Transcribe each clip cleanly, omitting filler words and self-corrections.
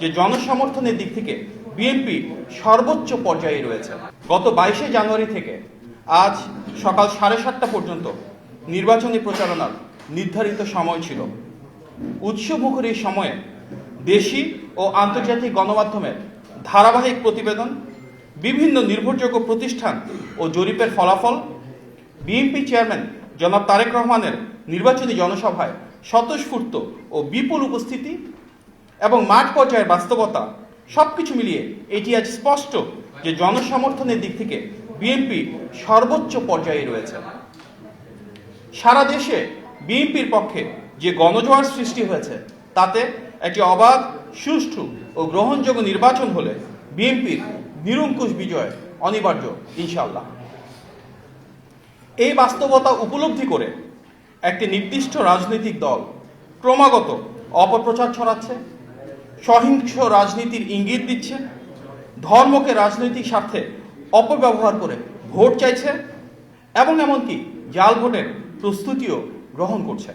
যে জনসমর্থনের দিক থেকে বিএনপি সর্বোচ্চ পর্যায়ে রয়েছে। গত 22শে জানুয়ারি থেকে আজ সকাল 7:30টা পর্যন্ত নির্বাচনী প্রচারণার নির্ধারিত সময় ছিল। উৎসবমুখর এই সময়ে দেশি ও আন্তর্জাতিক গণমাধ্যমের ধারাবাহিক প্রতিবেদন, বিভিন্ন নির্ভরযোগ্য প্রতিষ্ঠান ও জরিপের ফলাফল, বিএনপি চেয়ারম্যান জনাব তারেক রহমানের নির্বাচনী জনসভায় স্বতঃস্ফূর্ত ও বিপুল উপস্থিতি এবং মাঠ পর্যায়ের বাস্তবতা সবকিছু মিলিয়ে এটি আজ স্পষ্ট যে জনসমর্থনের দিক থেকে বিএনপি সর্বোচ্চ পর্যায়ে রয়েছে। সারা দেশে বিএনপির পক্ষে যে গণজোয়ার সৃষ্টি হয়েছে তাতে একটি অবাধ, সুষ্ঠু ও গ্রহণযোগ্য নির্বাচন হলে বিএনপির নিরঙ্কুশ বিজয় অনিবার্য ইনশাআল্লাহ। এই বাস্তবতা উপলব্ধি করে একটি নির্দিষ্ট রাজনৈতিক দল ক্রমাগত অপপ্রচার ছড়াচ্ছে, সহিংস রাজনীতির ইঙ্গিত দিচ্ছে, ধর্মকে রাজনৈতিক স্বার্থে অপব্যবহার করে ভোট চাইছে এবং এমনকি জাল ভোটের প্রস্তুতিও গ্রহণ করছে।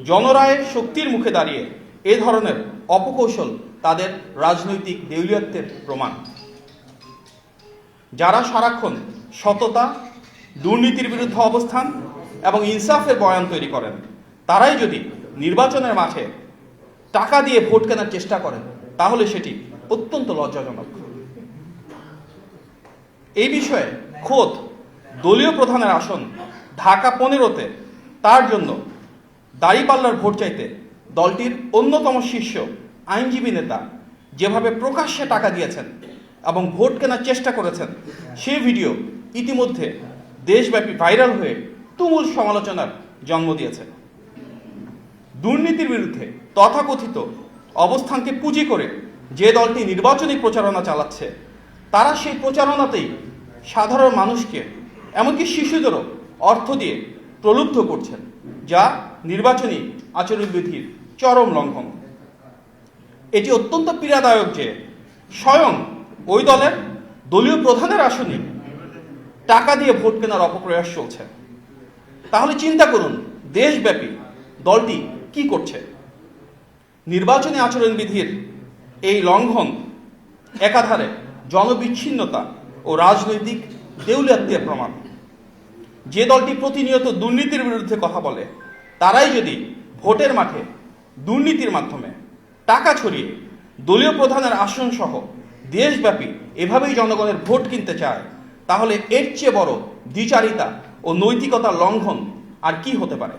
জনরায়ের শক্তির মুখে দাঁড়িয়ে এ ধরনের অপকৌশল তাদের রাজনৈতিক দেউলিয়ত্বের প্রমাণ। যারা সারাক্ষণ সততা, দুর্নীতির বিরুদ্ধে অবস্থান এবং ইনসাফের বয়ান তৈরি করেন, তারাই যদি নির্বাচনের মাঠে টাকা দিয়ে ভোট কেনার চেষ্টা করেন তাহলে সেটি অত্যন্ত লজ্জাজনক। এই বিষয়ে খোদ দলীয় প্রধানের আসন ঢাকা 15-তে তার জন্য দাঁড়িপাল্লার ভোট চাইতে দলটির অন্যতম শীর্ষ আইনজীবী নেতা যেভাবে প্রকাশ্যে টাকা দিয়েছেন এবং ভোট কেনার চেষ্টা করেছেন, সেই ভিডিও ইতিমধ্যে দেশব্যাপী ভাইরাল হয়ে তুমুল সমালোচনার জন্ম দিয়েছে। দুর্নীতির বিরুদ্ধে তথাকথিত অবস্থানকে পুঁজি করে যে দলটি নির্বাচনী প্রচারণা চালাচ্ছে, তারা সেই প্রচারণাতেই সাধারণ মানুষকে, এমনকি শিশুদেরও অর্থ দিয়ে প্রলুব্ধ করছেন, যা নির্বাচনী আচরণবিধির চরম লঙ্ঘন। এটি অত্যন্ত পীড়াদায়ক যে স্বয়ং ওই দলের দলীয় প্রধানের আসনে টাকা দিয়ে ভোট কেনার অপপ্রয়াস চলছে। তাহলে চিন্তা করুন দেশব্যাপী দলটি কি করছে। নির্বাচনী আচরণবিধির এই লঙ্ঘন একাধারে জনবিচ্ছিন্নতা ও রাজনৈতিক দেউলিয়াত্বের প্রমাণ। যে দলটি প্রতিনিয়ত দুর্নীতির বিরুদ্ধে কথা বলে, তারাই যদি ভোটের মাঠে দুর্নীতির মাধ্যমে টাকা ছড়িয়ে দলীয় প্রধানের আসন সহ দেশব্যাপী এভাবেই জনগণের ভোট কিনতে চায়, তাহলে এর চেয়ে বড় দ্বিচারিতা ও নৈতিকতার লঙ্ঘন আর কি হতে পারে।